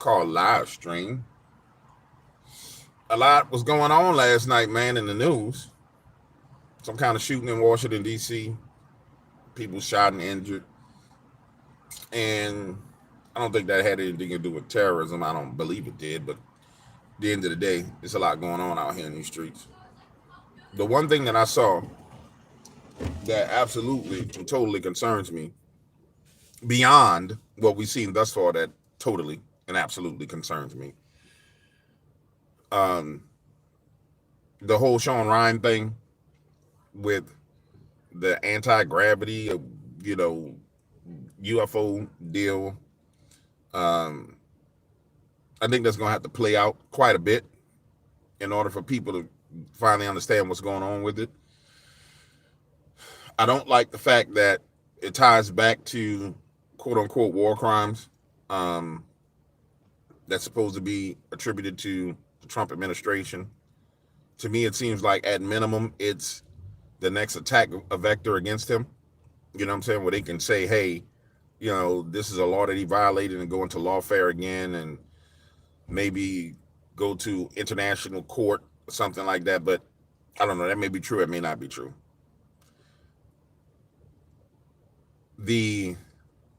called live stream. A lot was going on last night, man, in the news. Some kind of shooting in Washington, D.C., people shot and injured. And I don't think that had anything to do with terrorism. I don't believe it did, but at the end of the day, there's a lot going on out here in these streets. The one thing that I saw that absolutely and totally concerns me beyond what we've seen thus far, that totally and absolutely concerns me. Um, the whole Shawn Ryan thing with the anti-gravity, you know, UFO deal. Um, I think that's going to have to play out quite a bit in order for people to finally understand what's going on with it. I don't like the fact that it ties back to quote unquote war crimes that's supposed to be attributed to the Trump administration. To me, it seems like at minimum, it's the next attack a vector against him. You know what I'm saying? Where they can say, hey, you know, this is a law that he violated and go into lawfare again and maybe go to international court or something like that. But I don't know. That may be true. It may not be true. The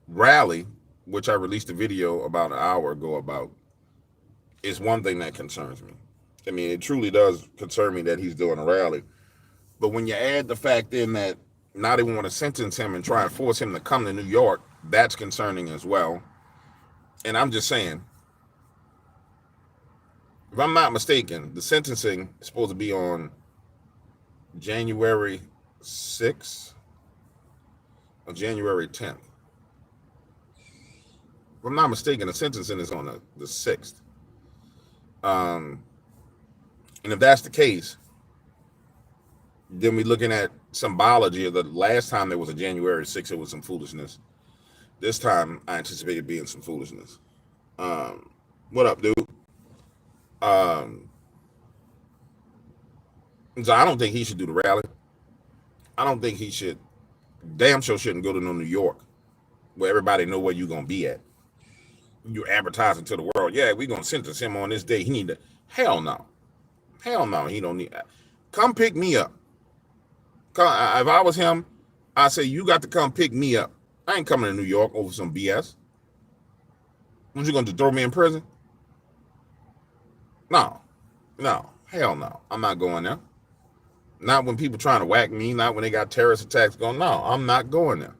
rally, which I released a video about an hour ago about, is one thing that concerns me. I mean, it truly does concern me that he's doing a rally. But when you add the fact in that now they want to sentence him and try and force him to come to New York, that's concerning as well. And I'm just saying, if I'm not mistaken, the sentencing is supposed to be on January 6th or January 10th. If I'm not mistaken, the sentencing is on the 6th. And if that's the case, then we're looking at symbology of the last time there was a January 6th, it was some foolishness. This time, I anticipate it being some foolishness. What up, dude? So I don't think he should do the rally. I don't think he should. Damn sure shouldn't go to no New York, where everybody know where you're gonna be at. You're advertising to the world. Yeah, we're gonna sentence him on this day. He need to. Hell no. Hell no. He don't need. Come pick me up. If I was him, I'd say you got to come pick me up. I ain't coming to New York over some BS. What you gonna do? Throw me in prison? No, hell no. I'm not going there. Not when people trying to whack me. Not when they got terrorist attacks going. No, I'm not going there.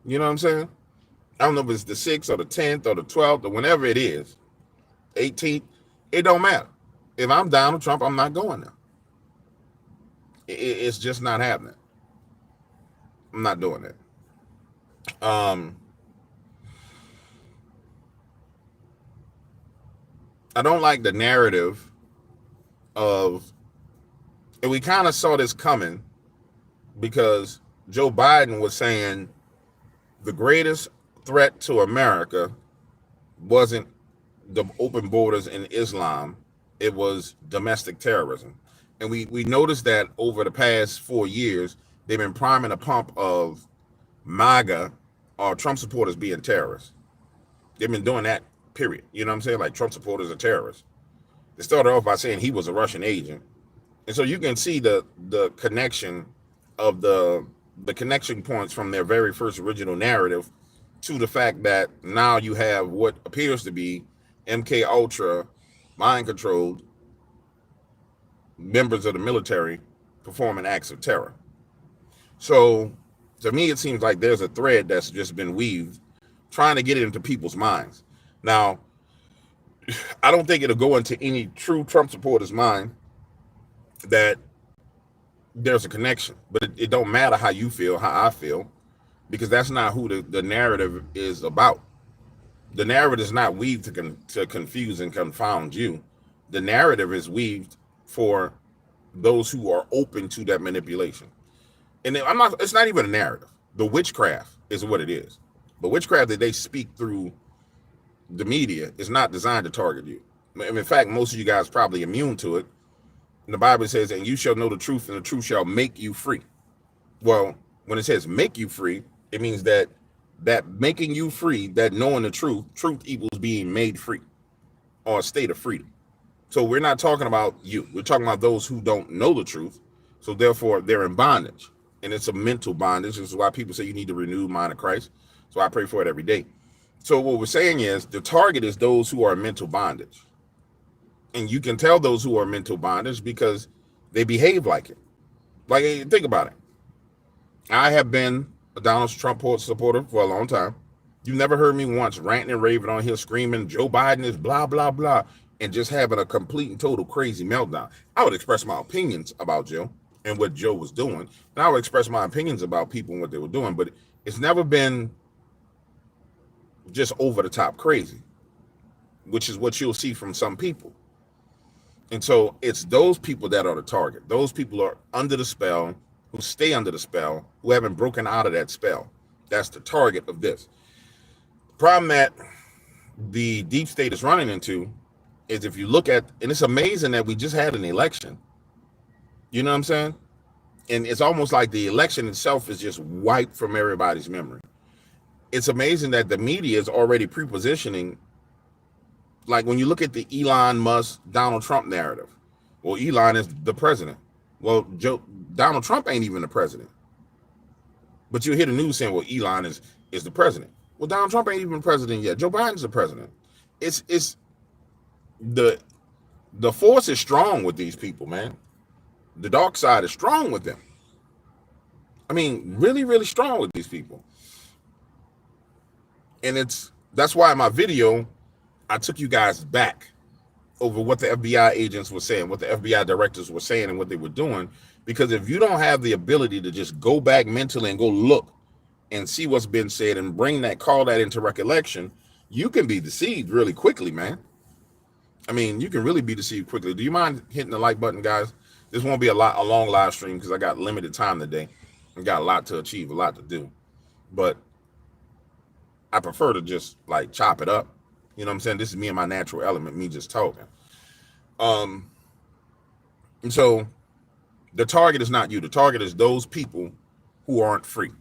You know what I'm saying? I don't know if it's the 6th or the 10th or the 12th or whenever it is, 18th. It don't matter. If I'm Donald Trump, I'm not going there. It's just not happening. I'm not doing that. I don't like the narrative of, and we kind of saw this coming because Joe Biden was saying the greatest threat to America wasn't the open borders in Islam, it was domestic terrorism. And we noticed that over the past 4 years, they've been priming a pump of MAGA or Trump supporters being terrorists. They've been doing that, period. You know what I'm saying? Like Trump supporters are terrorists. They started off by saying he was a Russian agent. And so you can see the connection of the connection points from their very first original narrative to the fact that now you have what appears to be MK Ultra, mind controlled members of the military performing acts of terror. So to me, it seems like there's a thread that's just been weaved trying to get it into people's minds. Now, I don't think it'll go into any true Trump supporter's mind that there's a connection, but it don't matter how you feel, how I feel, because that's not who the narrative is about. The narrative is not weaved to confuse and confound you. The narrative is weaved for those who are open to that manipulation. And it's not even a narrative. The witchcraft is what it is. The witchcraft that they speak through the media is not designed to target you. In fact, most of you guys are probably immune to it. And the Bible says, and you shall know the truth, and the truth shall make you free. Well, when it says make you free, it means that that making you free, that knowing the truth equals being made free or a state of freedom. So we're not talking about you. We're talking about those who don't know the truth. So therefore, they're in bondage. And it's a mental bondage. This is why people say you need to renew the mind of Christ. So I pray for it every day. So what we're saying is the target is those who are in mental bondage. And you can tell those who are mental bondage because they behave like it. Like, think about it. I have been a Donald Trump supporter for a long time. You've never heard me once ranting and raving on here screaming Joe Biden is blah, blah, blah, and just having a complete and total crazy meltdown. I would express my opinions about Joe and what Joe was doing. And I would express my opinions about people and what they were doing. But it's never been just over the top crazy, which is what you'll see from some people. And so it's those people that are the target. Those people are under the spell, who stay under the spell, who haven't broken out of that spell. That's the target of this. The problem that the deep state is running into is if you look at, and it's amazing that we just had an election. You know what I'm saying? And it's almost like the election itself is just wiped from everybody's memory. It's amazing that the media is already prepositioning. Like when you look at the Elon Musk, Donald Trump narrative, well, Elon is the president. Well, Donald Trump ain't even the president. But you hear the news saying, well, Elon is the president. Well, Donald Trump ain't even president yet. Joe Biden's the president. It's the force is strong with these people, man. The dark side is strong with them. I mean, really, really strong with these people. And that's why in my video, I took you guys back over what the FBI agents were saying, what the FBI directors were saying, and what they were doing. Because if you don't have the ability to just go back mentally and go look and see what's been said and call that into recollection, you can be deceived really quickly, man. I mean, you can really be deceived quickly. Do you mind hitting the like button, guys? This won't be a long live stream because I got limited time today. I got a lot to achieve, a lot to do. But I prefer to just like chop it up. You know what I'm saying? This is me and my natural element, me just talking. And so the target is not you. The target is those people who aren't free,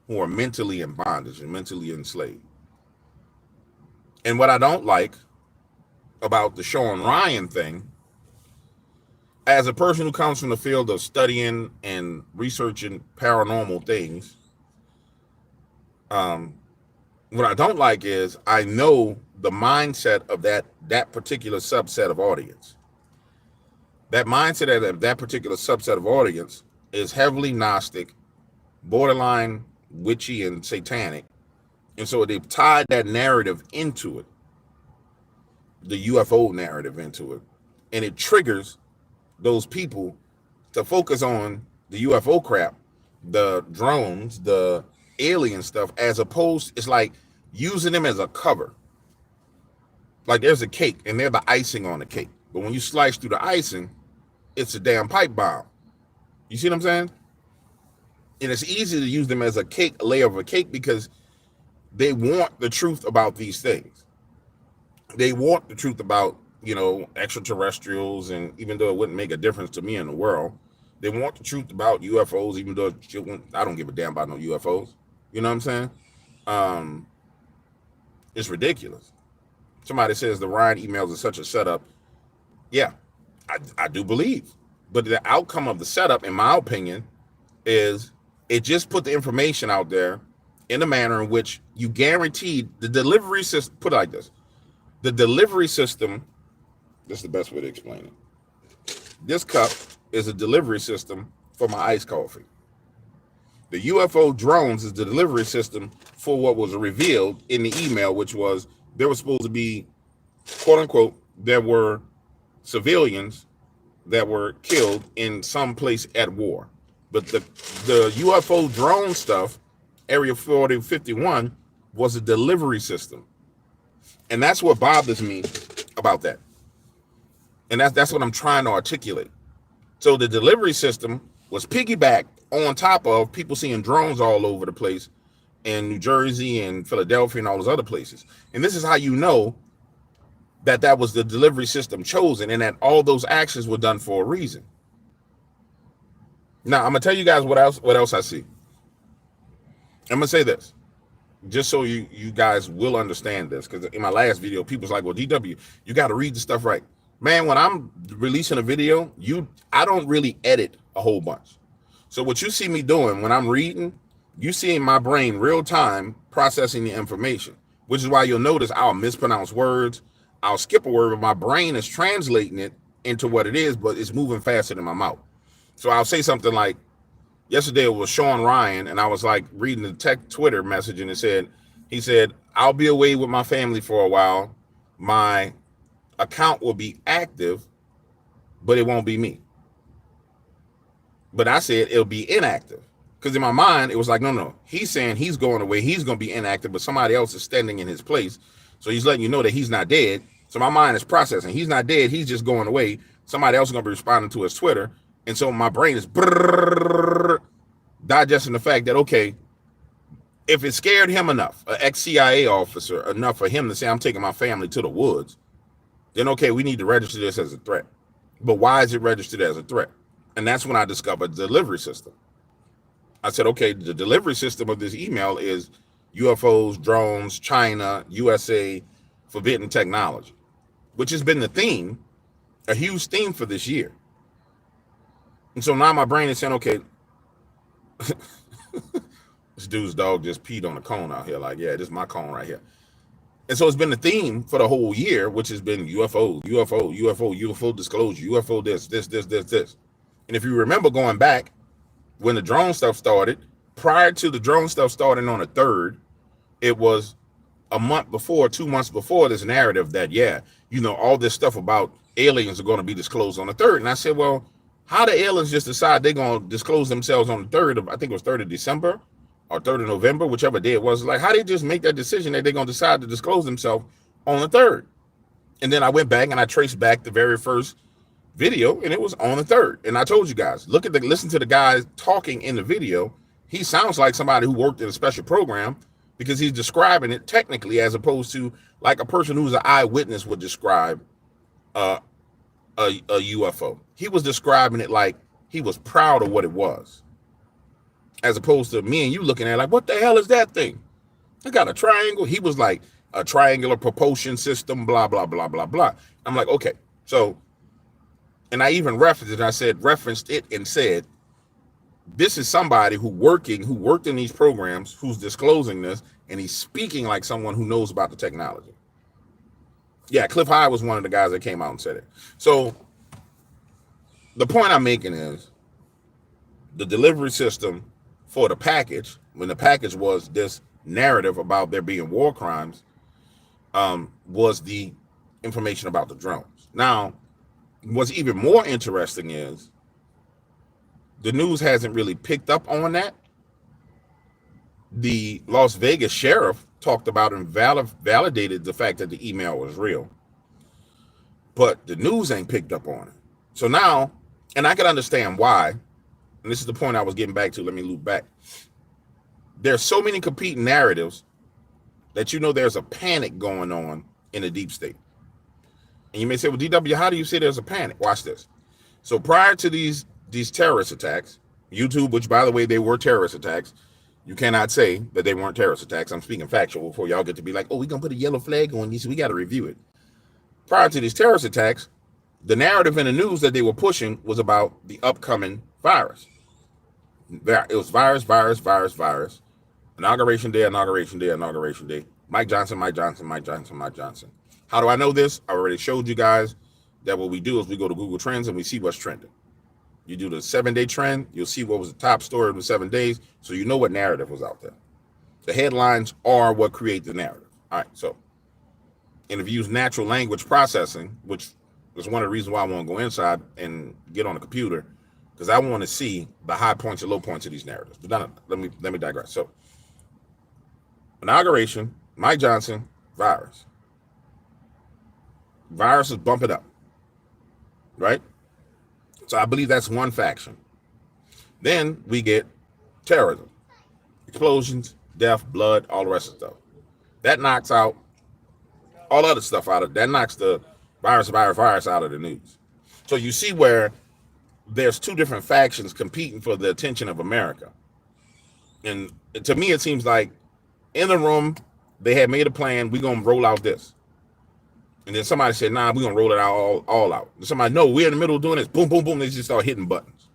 who are mentally in bondage and mentally enslaved. And what I don't like about the Shawn Ryan thing, as a person who comes from the field of studying and researching paranormal things, what I don't like is I know the mindset of that particular subset of audience. That mindset of that particular subset of audience is heavily Gnostic, borderline witchy and satanic. And so they've tied that narrative into it, the UFO narrative into it. And it triggers those people to focus on the UFO crap, the drones, the alien stuff, as opposed, it's like using them as a cover. Like there's a cake and they're the icing on the cake. But when you slice through the icing, it's a damn pipe bomb. You see what I'm saying? And it's easy to use them as a layer of a cake because they want the truth about these things. They want the truth about, extraterrestrials, and even though it wouldn't make a difference to me in the world, they want the truth about UFOs, even though I don't give a damn about no UFOs. You know what I'm saying? It's ridiculous. Somebody says the Ryan emails are such a setup. Yeah, I do believe. But the outcome of the setup, in my opinion, is it just put the information out there in a manner in which you guaranteed the delivery system. Put it like this. The delivery system, this is the best way to explain it. This cup is a delivery system for my iced coffee. The UFO drones is the delivery system for what was revealed in the email, which was there was supposed to be, quote unquote, there were civilians that were killed in some place at war. But the UFO drone stuff, Area 4051, was a delivery system. And that's what bothers me about that. And that's what I'm trying to articulate. So the delivery system was piggybacked on top of people seeing drones all over the place in New Jersey and Philadelphia and all those other places. And this is how you know that was the delivery system chosen and that all those actions were done for a reason. Now, I'm going to tell you guys what else I see. I'm going to say this. just so you guys will understand this, because in my last video, people's like, well, DW, you got to read the stuff right. Man, when I'm releasing a video, I don't really edit a whole bunch. So what you see me doing when I'm reading, you see in my brain real time processing the information, which is why you'll notice I'll mispronounce words. I'll skip a word, but my brain is translating it into what it is, but it's moving faster than my mouth. So I'll say something like, yesterday it was Shawn Ryan, and I was like reading the Twitter message, and he said, I'll be away with my family for a while. My account will be active, but it won't be me. But I said it'll be inactive, because in my mind it was like, no, he's saying he's going away, he's going to be inactive, but somebody else is standing in his place. So he's letting you know that he's not dead. So my mind is processing, he's not dead, he's just going away. Somebody else is going to be responding to his Twitter. And so my brain is digesting the fact that, okay, if it scared him enough, an ex-CIA officer enough for him to say, I'm taking my family to the woods, then okay, we need to register this as a threat. But why is it registered as a threat? And that's when I discovered the delivery system. I said, okay, the delivery system of this email is UFOs, drones, China, USA, forbidden technology, which has been the theme, a huge theme for this year. And so now my brain is saying, okay, this dude's dog just peed on the cone out here. Like, yeah, this is my cone right here. And so it's been the theme for the whole year, which has been UFO, UFO, UFO, UFO disclosure, UFO this. And if you remember going back when the drone stuff started, prior to the drone stuff starting on the 3rd, it was a month before, 2 months before, this narrative that, yeah, all this stuff about aliens are going to be disclosed on the 3rd. And I said, well, how the aliens just decide they're going to disclose themselves on the 3rd of, I think it was 3rd of December or 3rd of November, whichever day it was. Like, how they just make that decision that they're going to decide to disclose themselves on the 3rd? And then I went back and I traced back the very first video, and it was on the 3rd. And I told you guys, listen to the guy talking in the video. He sounds like somebody who worked in a special program, because he's describing it technically as opposed to like a person who's an eyewitness would describe a UFO. He was describing it like he was proud of what it was, as opposed to me and you looking at it like, what the hell is that thing? It got a triangle. He was like, a triangular propulsion system, blah, blah, blah, blah, blah. I'm like, okay. So, and I even referenced it and said, this is somebody who worked in these programs, who's disclosing this, and he's speaking like someone who knows about the technology. Yeah, Cliff High was one of the guys that came out and said it. So the point I'm making is the delivery system for the package, when the package was this narrative about there being war crimes, was the information about the drones. Now, what's even more interesting is the news hasn't really picked up on that. The Las Vegas sheriff talked about and validated the fact that the email was real, but the news ain't picked up on it. So now, and I can understand why, and this is the point I was getting back to. Let me loop back. There's so many competing narratives that there's a panic going on in the deep state. And you may say, well, DW, how do you say there's a panic? Watch this. So prior to these terrorist attacks, YouTube, which by the way, they were terrorist attacks, you cannot say that they weren't terrorist attacks. I'm speaking factual before y'all get to be like, oh, we're going to put a yellow flag on these. We got to review it. Prior to these terrorist attacks, the narrative in the news that they were pushing was about the upcoming virus. It was virus. Inauguration day. Mike Johnson. How do I know this? I already showed you guys that what we do is we go to Google Trends and we see what's trending. You do the 7-day trend, you'll see what was the top story of the 7 days, so you know what narrative was out there. The headlines are what create the narrative. All right, so, and if you use natural language processing, which is one of the reasons why I want to go inside and get on a computer, because I want to see the high points and low points of these narratives. But let me digress. So, inauguration, Mike Johnson, virus. Virus is bumping up, right? So I believe that's one faction. Then we get terrorism, explosions, death, blood, all the rest of the stuff. That knocks out all other stuff out of that knocks the virus out of the news. So you see where there's two different factions competing for the attention of America. And to me, it seems like in the room, they had made a plan. We're going to roll out this. And then somebody said, nah, we're going to roll it out all out. And somebody, no, we're in the middle of doing this. Boom, boom, boom. They just start hitting buttons.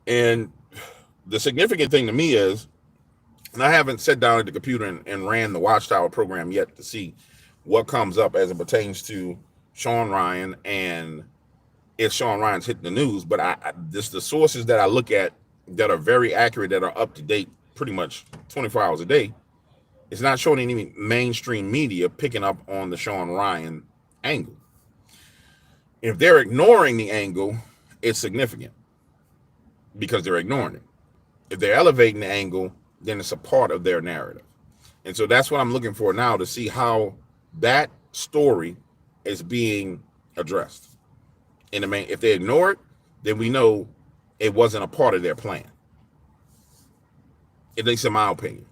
And the significant thing to me is, and I haven't sat down at the computer and ran the Watchtower program yet to see what comes up as it pertains to Shawn Ryan and if Shawn Ryan's hitting the news. But this the sources that I look at that are very accurate, that are up to date pretty much 24 hours a day. It's not showing any mainstream media picking up on the Shawn Ryan angle. If they're ignoring the angle, it's significant because they're ignoring it. If they're elevating the angle, then it's a part of their narrative. And so that's what I'm looking for now, to see how that story is being addressed. In the main, if they ignore it, then we know it wasn't a part of their plan. At least in my opinion.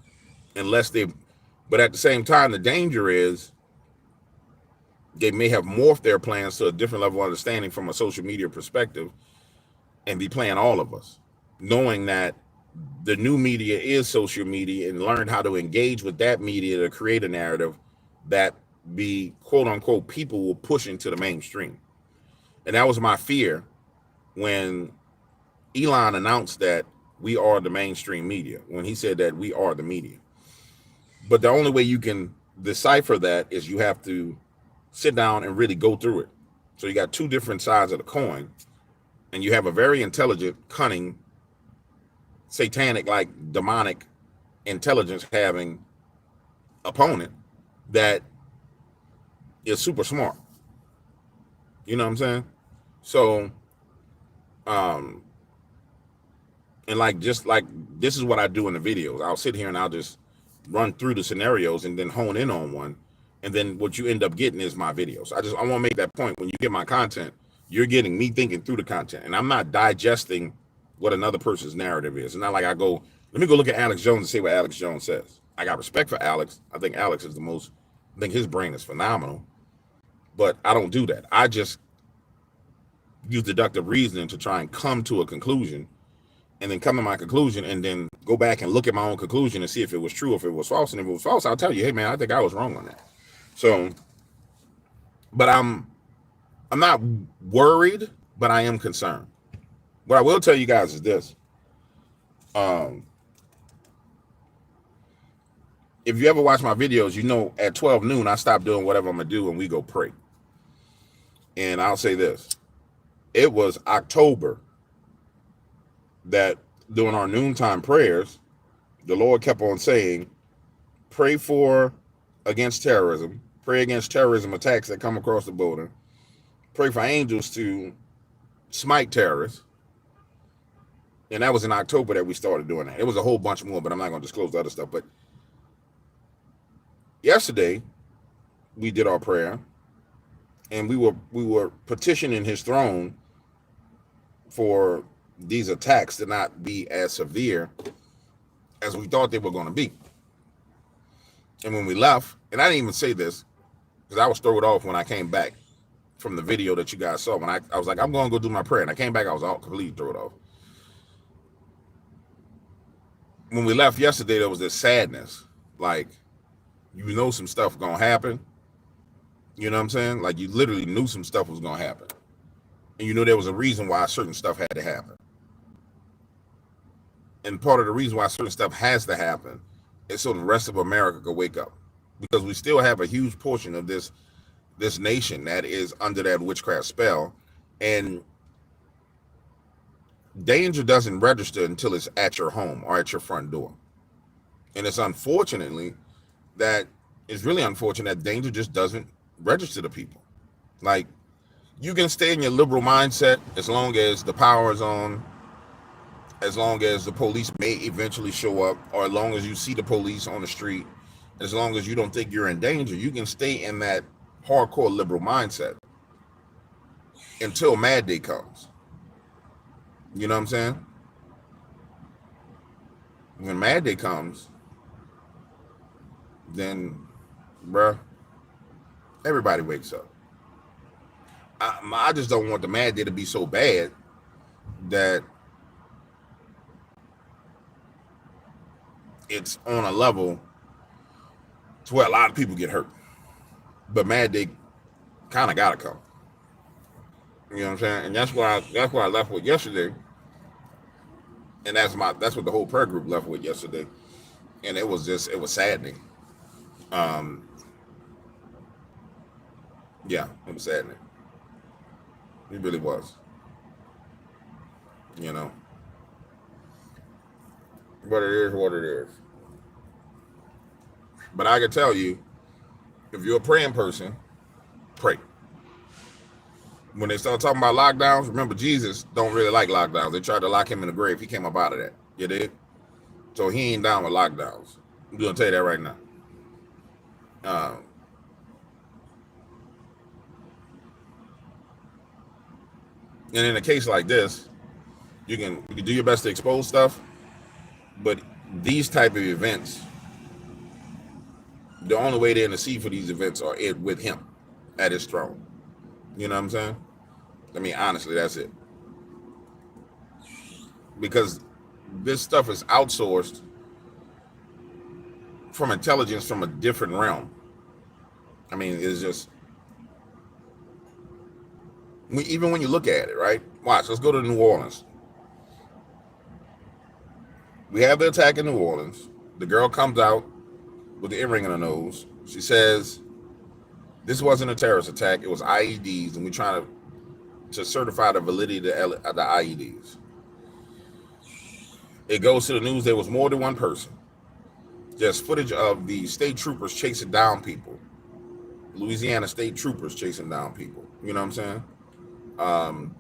But at the same time, the danger is they may have morphed their plans to a different level of understanding from a social media perspective and be playing all of us, knowing that the new media is social media, and learn how to engage with that media to create a narrative that the quote unquote people will push into the mainstream. And that was my fear when Elon announced that we are the mainstream media, when he said that we are the media. But the only way you can decipher that is you have to sit down and really go through it. So you got two different sides of the coin, and you have a very intelligent, cunning, satanic, like demonic intelligence having opponent that is super smart. You know what I'm saying? So, and like, just like, this is what I do in the videos. I'll sit here and I'll just run through the scenarios and then hone in on one. And then what you end up getting is my videos. I want to make that point. When you get my content, you're getting me thinking through the content, and I'm not digesting what another person's narrative is. It's not like I go, let me go look at Alex Jones and see what Alex Jones says. I got respect for Alex. I think Alex is I think his brain is phenomenal, but I don't do that. I just use deductive reasoning to try and come to a conclusion, and then come to my conclusion and then go back and look at my own conclusion and see if it was true, if it was false. And if it was false, I'll tell you, hey man, I think I was wrong on that. So, but I'm not worried, but I am concerned. What I will tell you guys is this. If you ever watch my videos, you know at 12 noon, I stop doing whatever I'm going to do and we go pray. And I'll say this. It was October that during our noontime prayers, the Lord kept on saying, pray against terrorism, pray against terrorism attacks that come across the border, pray for angels to smite terrorists. And that was in October that we started doing that. It was a whole bunch more, but I'm not going to disclose the other stuff. But yesterday, we did our prayer, and we were petitioning his throne for these attacks to not be as severe as we thought they were going to be. And when we left, and I didn't even say this because I was thrown off when I came back from the video that you guys saw. When I was like, I'm going to go do my prayer, and I came back, I was all completely thrown off. When we left yesterday, there was this sadness, like, you know some stuff gonna happen. You know what I'm saying? Like, you literally knew some stuff was gonna happen, and you knew there was a reason why certain stuff had to happen. And part of the reason why certain stuff has to happen is so the rest of America could wake up, because we still have a huge portion of this nation that is under that witchcraft spell, and danger doesn't register until it's at your home or at your front door. And it's really unfortunate that danger just doesn't register to people. Like, you can stay in your liberal mindset as long as the power is on, as long as the police may eventually show up, or as long as you see the police on the street, as long as you don't think you're in danger, you can stay in that hardcore liberal mindset until Mad Day comes. You know what I'm saying? When Mad Day comes, then, bruh, everybody wakes up. I just don't want the Mad Day to be so bad that it's on a level to where a lot of people get hurt. But man, they kind of gotta come. You know what I'm saying? And that's what I left with yesterday. And that's what the whole prayer group left with yesterday. And it was saddening. Yeah, it was saddening. It really was. You know. But it is what it is. But I can tell you, if you're a praying person, pray. When they start talking about lockdowns, remember Jesus don't really like lockdowns. They tried to lock him in the grave. He came up out of that. You did? So he ain't down with lockdowns. I'm going to tell you that right now. And in a case like this, you can do your best to expose stuff, but these type of events, the only way to intercede for these events are with him at his throne. You know what I'm saying? I mean, honestly, that's it. Because this stuff is outsourced from intelligence from a different realm. I mean, it's just, even when you look at it, right? Watch, let's go to New Orleans. We have the attack in New Orleans. The girl comes out with the earring in her nose. She says, this wasn't a terrorist attack. It was IEDs, and we're trying to certify the validity of the IEDs. It goes to the news there was more than one person. There's footage of the state troopers chasing down people. Louisiana state troopers chasing down people. You know what I'm saying?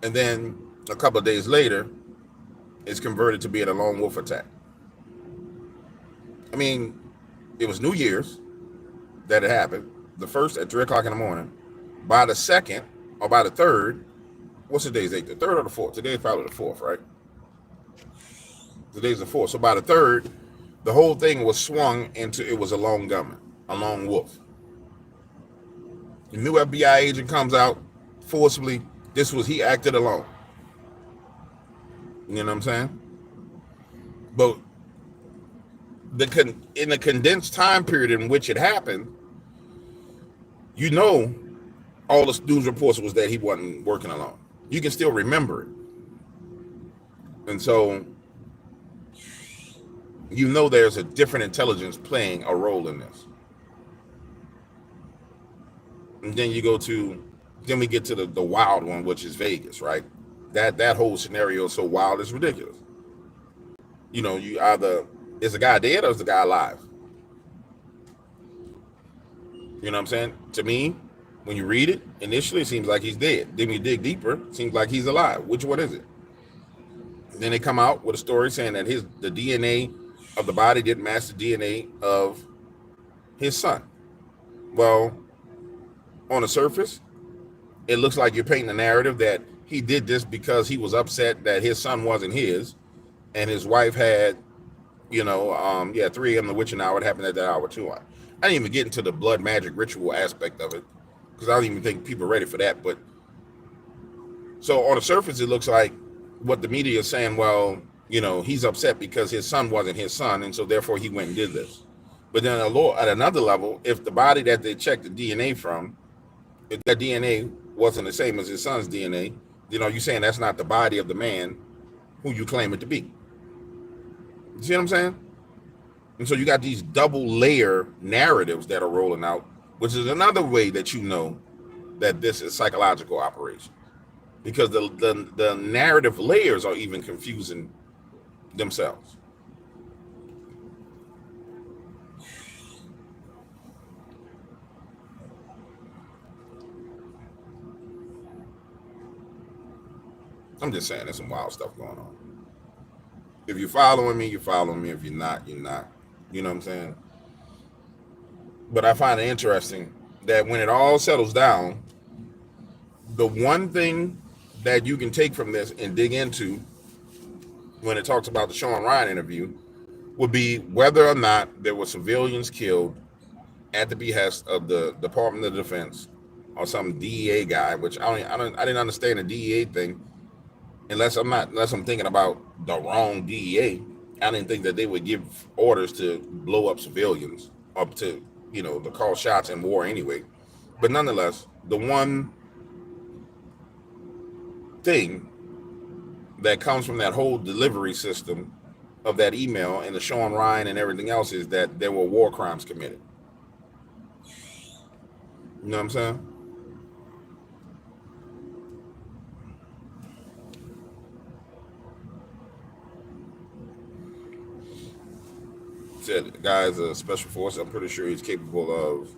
And then a couple of days later, it's converted to being a lone wolf attack. I mean, it was New Year's that it happened. The first at 3 o'clock in the morning. By the second, or by the third, what's today's date? The third or the fourth? Today's probably the fourth, right? Today's the fourth. So by the third, the whole thing was swung into it was a lone gunman, a lone wolf. The new FBI agent comes out forcibly. He acted alone. You know what I'm saying? But in the condensed time period in which it happened, you know, all the news reports was that he wasn't working alone. You can still remember it. And so, you know, there's a different intelligence playing a role in this. And then we get to the wild one, which is Vegas, right? That whole scenario is so wild, it's ridiculous. You know, you either, is the guy dead or is the guy alive? You know what I'm saying? To me, when you read it, initially it seems like he's dead. Then you dig deeper, it seems like he's alive. Which one is it? And then they come out with a story saying that the DNA of the body didn't match the DNA of his son. Well, on the surface, it looks like you're painting a narrative that he did this because he was upset that his son wasn't his, and his wife had, 3 a.m. the witching hour. It happened at that hour too. I didn't even get into the blood magic ritual aspect of it because I don't even think people are ready for that. But so on the surface, it looks like what the media is saying. Well, he's upset because his son wasn't his son, and so therefore he went and did this. But then at another level, if the body that they checked the DNA from, if that DNA wasn't the same as his son's DNA, you're saying that's not the body of the man who you claim it to be. You see what I'm saying? And so you got these double layer narratives that are rolling out, which is another way that you know that this is psychological operation, because the narrative layers are even confusing themselves. I'm just saying there's some wild stuff going on. If you're following me, you're following me. If you're not, you're not. You know what I'm saying? But I find it interesting that when it all settles down, the one thing that you can take from this and dig into when it talks about the Shawn Ryan interview would be whether or not there were civilians killed at the behest of the Department of Defense or some DEA guy, which I didn't understand the DEA thing. Unless I'm thinking about the wrong DEA, I didn't think that they would give orders to blow up civilians up to, to call shots in war anyway. But nonetheless, the one thing that comes from that whole delivery system of that email and the Shawn Ryan and everything else is that there were war crimes committed. You know what I'm saying? Said the guy's a special force. I'm pretty sure he's capable of.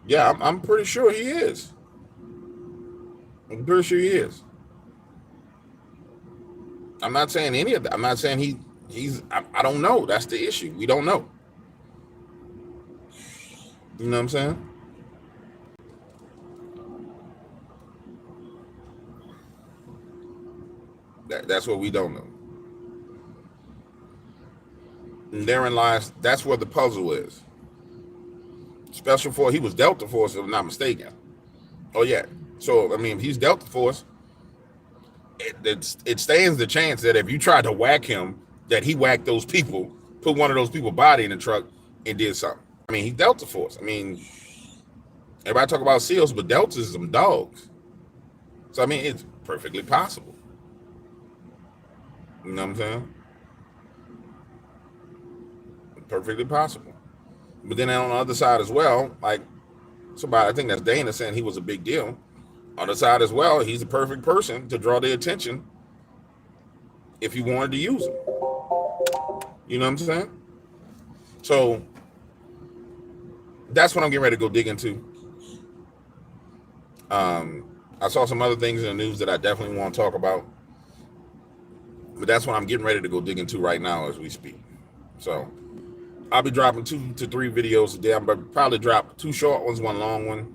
Yeah, I'm pretty sure he is. I'm pretty sure he is. I'm not saying any of that. I'm not saying he's. I don't know. That's the issue. We don't know. You know what I'm saying? That's what we don't know. And therein lies. That's where the puzzle is. Special Force. He was Delta Force, if I'm not mistaken. Oh yeah. So I mean, if he's Delta Force, it stands the chance that if you tried to whack him, that he whacked those people, put one of those people's body in the truck, and did something. I mean, he's Delta Force. I mean, everybody talk about SEALs, but Deltas is some dogs. So I mean, it's perfectly possible. You know what I'm saying? Perfectly possible. But then on the other side as well, like somebody, I think that's Dana saying he was a big deal. On the side as well, he's the perfect person to draw the attention if you wanted to use him. You know what I'm saying? So that's what I'm getting ready to go dig into. I saw some other things in the news that I definitely want to talk about. But that's what I'm getting ready to go dig into right now as we speak. So I'll be dropping 2 to 3 videos a day. I'm going to probably drop 2 short ones, 1 long one.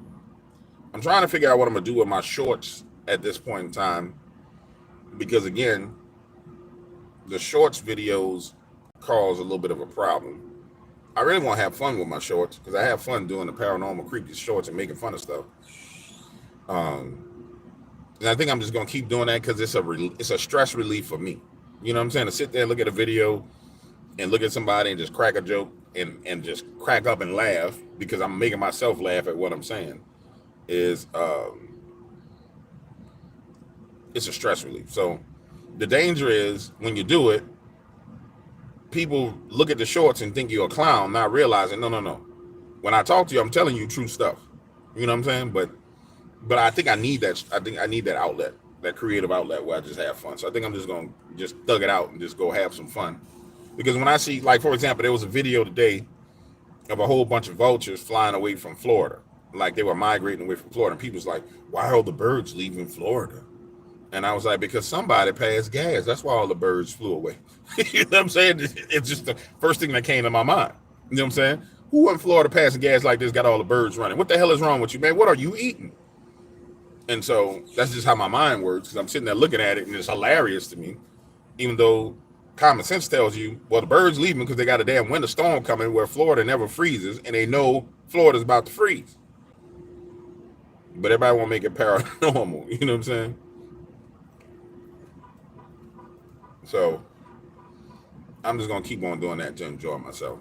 I'm trying to figure out what I'm going to do with my shorts at this point in time. Because again, the shorts videos cause a little bit of a problem. I really want to have fun with my shorts because I have fun doing the paranormal creepy shorts and making fun of stuff. And I think I'm just going to keep doing that because it's a stress relief for me. You know what I'm saying? To sit there and look at a video and look at somebody and just crack a joke and just crack up and laugh because I'm making myself laugh at what I'm saying is it's a stress relief. So the danger is when you do it, people look at the shorts and think you're a clown, not realizing, no. When I talk to you, I'm telling you true stuff. You know what I'm saying? But I think I need that. I think I need that outlet, that creative outlet where I just have fun. So I think I'm just going to just thug it out and just go have some fun. Because when I see, like, for example, there was a video today of a whole bunch of vultures flying away from Florida. Like they were migrating away from Florida. And people was like, why are all the birds leaving Florida? And I was like, because somebody passed gas. That's why all the birds flew away. You know what I'm saying? It's just the first thing that came to my mind. You know what I'm saying? Who in Florida passing gas like this got all the birds running? What the hell is wrong with you, man? What are you eating? And so that's just how my mind works because I'm sitting there looking at it and it's hilarious to me, even though common sense tells you, well, the birds leaving because they got a damn winter storm coming where Florida never freezes and they know Florida's about to freeze. But everybody want to make it paranormal. You know what I'm saying? So I'm just going to keep on doing that to enjoy myself.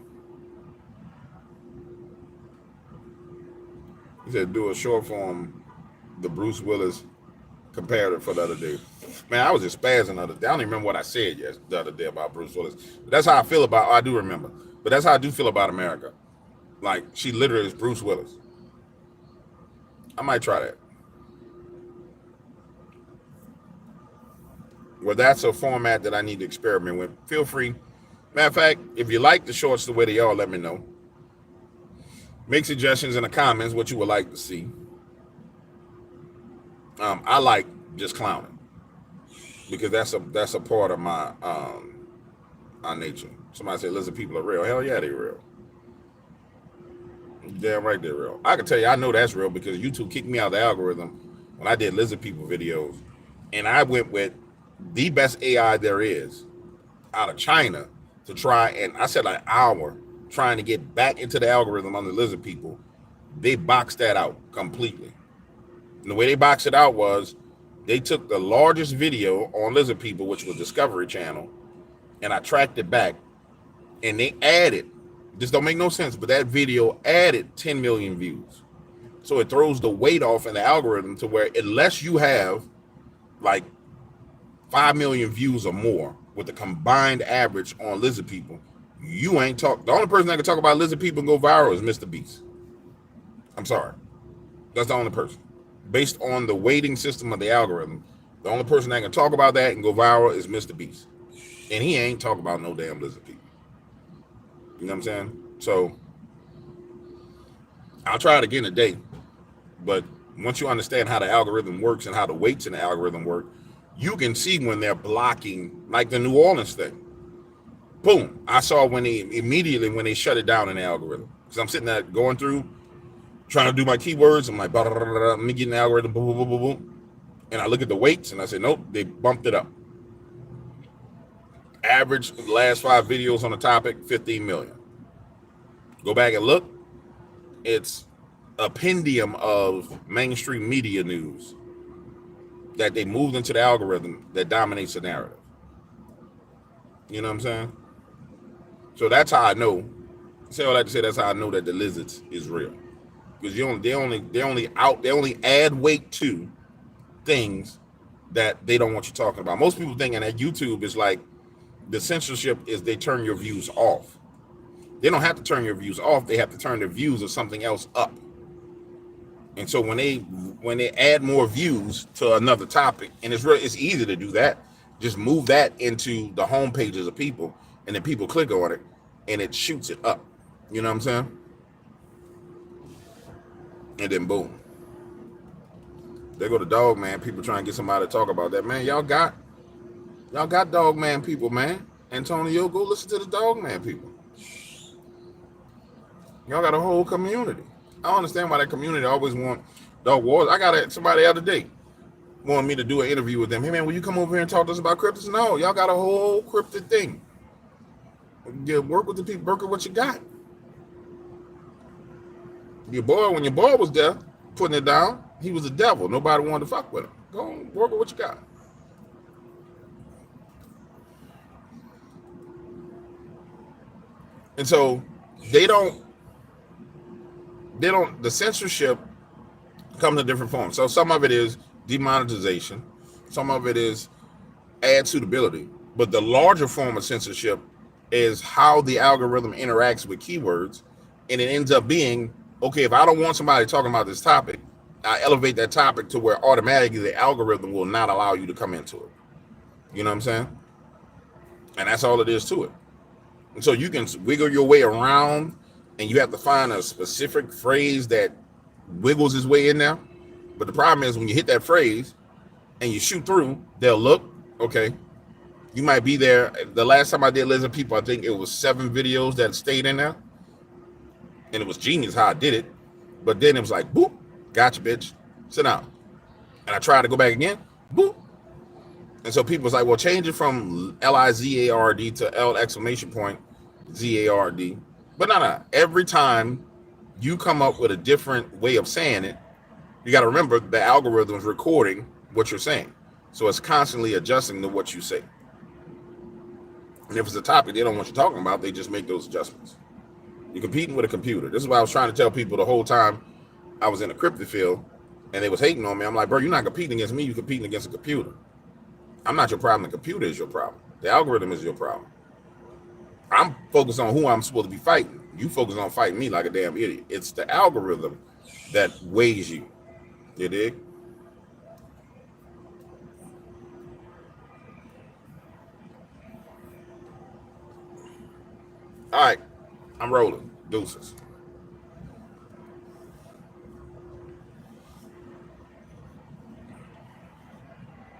He said do a short form, the Bruce Willis comparative for the other day. Man, I was just spazzing the other day. I don't even remember what I said the other day about Bruce Willis. But that's how I feel about, I do remember. But that's how I do feel about America. Like, she literally is Bruce Willis. I might try that. Well, that's a format that I need to experiment with. Feel free. Matter of fact, if you like the shorts the way they are, let me know. Make suggestions in the comments what you would like to see. I like just clowning because that's a part of my our nature. Somebody said lizard people are real. Hell yeah, they're real. Damn right they're real. I can tell you I know that's real because YouTube kicked me out of the algorithm when I did lizard people videos, and I went with the best AI there is out of China to try, and I said an hour trying to get back into the algorithm on the lizard people. They boxed that out completely. And the way they boxed it out was they took the largest video on lizard people, which was Discovery Channel, and I tracked it back and they added, this don't make no sense, but that video added 10 million views. So it throws the weight off in the algorithm to where unless you have like 5 million views or more with the combined average on lizard people, you ain't talk. The only person that can talk about lizard people and go viral is Mr. Beast. I'm sorry. That's the only person. Based on the weighting system of the algorithm, the only person that can talk about that and go viral is Mr. Beast. And he ain't talking about no damn lizard people. You know what I'm saying? So I'll try it again today. But once you understand how the algorithm works and how the weights in the algorithm work, you can see when they're blocking, like the New Orleans thing. Boom. I saw when they shut it down in the algorithm. Because I'm sitting there going through, trying to do my keywords. I'm like, blah, blah, blah, blah, let me get in the algorithm, boom, boom, boom, boom, boom. And I look at the weights and I said, nope, they bumped it up. Average last 5 videos on the topic, 15 million. Go back and look. It's a pendium of mainstream media news that they moved into the algorithm that dominates the narrative. You know what I'm saying? So that's how I know. Say all that to say that's how I know that the lizards is real. Because they only add weight to things that they don't want you talking about. Most people thinking that YouTube is like the censorship is they turn your views off. They don't have to turn your views off. They have to turn the views of something else up. And so when they add more views to another topic, and it's easy to do that. Just move that into the home pages of people, and then people click on it, and it shoots it up. You know what I'm saying? And then boom. There go the dog man. People trying to get somebody to talk about that. Man, y'all got dog man people, man. Antonio, go listen to the dog man people. Y'all got a whole community. I don't understand why that community always want dog wars. I got somebody the other day wanted me to do an interview with them. Hey man, will you come over here and talk to us about cryptids? No, y'all got a whole cryptid thing. You work with the people, work with what you got. When your boy was there putting it down, he was the devil. Nobody wanted to fuck with him. Go on, work with what you got. And so the censorship comes in different forms. So some of it is demonetization, some of it is ad suitability, but the larger form of censorship is how the algorithm interacts with keywords, and it ends up being, okay, if I don't want somebody talking about this topic, I elevate that topic to where automatically the algorithm will not allow you to come into it. You know what I'm saying? And that's all it is to it. And so you can wiggle your way around, and you have to find a specific phrase that wiggles its way in there. But the problem is when you hit that phrase and you shoot through, they'll look, okay, you might be there. The last time I did lizard people, I think it was 7 videos that stayed in there. And it was genius how I did it. But then it was like, boop, gotcha, bitch. Sit down. And I tried to go back again, boop. And so people was like, well, change it from Lizard to L exclamation point ZARD. But no. Every time you come up with a different way of saying it, you got to remember the algorithm is recording what you're saying. So it's constantly adjusting to what you say. And if it's a topic they don't want you talking about, they just make those adjustments. You're competing with a computer. This is why I was trying to tell people the whole time I was in the cryptid field and they was hating on me. I'm like, bro, you're not competing against me. You're competing against a computer. I'm not your problem. The computer is your problem. The algorithm is your problem. I'm focused on who I'm supposed to be fighting. You focus on fighting me like a damn idiot. It's the algorithm that weighs you. You dig? All right. I'm rolling. Deuces.